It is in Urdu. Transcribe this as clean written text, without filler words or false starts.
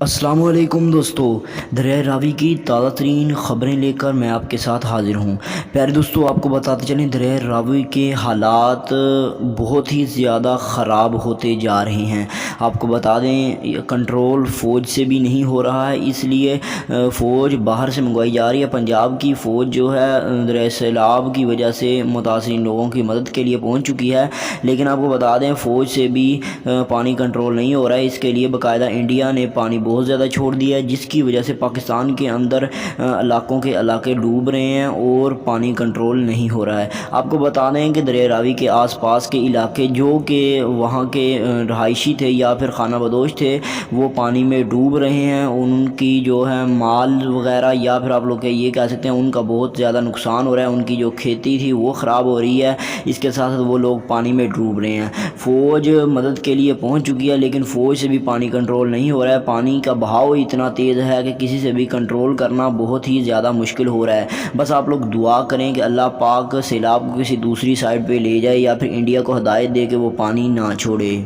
السلام علیکم دوستو، دریائے راوی کی تازہ ترین خبریں لے کر میں آپ کے ساتھ حاضر ہوں۔ پیارے دوستو، آپ کو بتاتے چلیں دریائے راوی کے حالات بہت ہی زیادہ خراب ہوتے جا رہے ہیں۔ آپ کو بتا دیں کنٹرول فوج سے بھی نہیں ہو رہا ہے، اس لیے فوج باہر سے منگوائی جا رہی ہے۔ پنجاب کی فوج جو ہے دریائے سیلاب کی وجہ سے متاثرین لوگوں کی مدد کے لیے پہنچ چکی ہے، لیکن آپ کو بتا دیں فوج سے بھی پانی کنٹرول نہیں ہو رہا ہے۔ اس کے لیے باقاعدہ انڈیا نے پانی بہت زیادہ چھوڑ دیا ہے، جس کی وجہ سے پاکستان کے اندر علاقے ڈوب رہے ہیں اور پانی کنٹرول نہیں ہو رہا ہے۔ آپ کو بتا دیں کہ دریائے راوی کے آس پاس کے علاقے جو کہ وہاں کے رہائشی تھے یا پھر خانہ بدوش تھے، وہ پانی میں ڈوب رہے ہیں۔ ان کی جو ہے مال وغیرہ یا پھر آپ لوگ یہ کہہ سکتے ہیں ان کا بہت زیادہ نقصان ہو رہا ہے۔ ان کی جو کھیتی تھی وہ خراب ہو رہی ہے، اس کے ساتھ وہ لوگ پانی میں ڈوب رہے ہیں۔ فوج مدد کے لیے پہنچ چکی ہے، لیکن فوج سے بھی پانی کنٹرول نہیں ہو رہا ہے۔ پانی کا بہاؤ اتنا تیز ہے کہ کسی سے بھی کنٹرول کرنا بہت ہی زیادہ مشکل ہو رہا ہے۔ بس آپ لوگ دعا کریں کہ اللہ پاک سیلاب کو کسی دوسری سائڈ پہ لے جائے یا پھر انڈیا کو ہدایت دے کہ وہ پانی نہ چھوڑے۔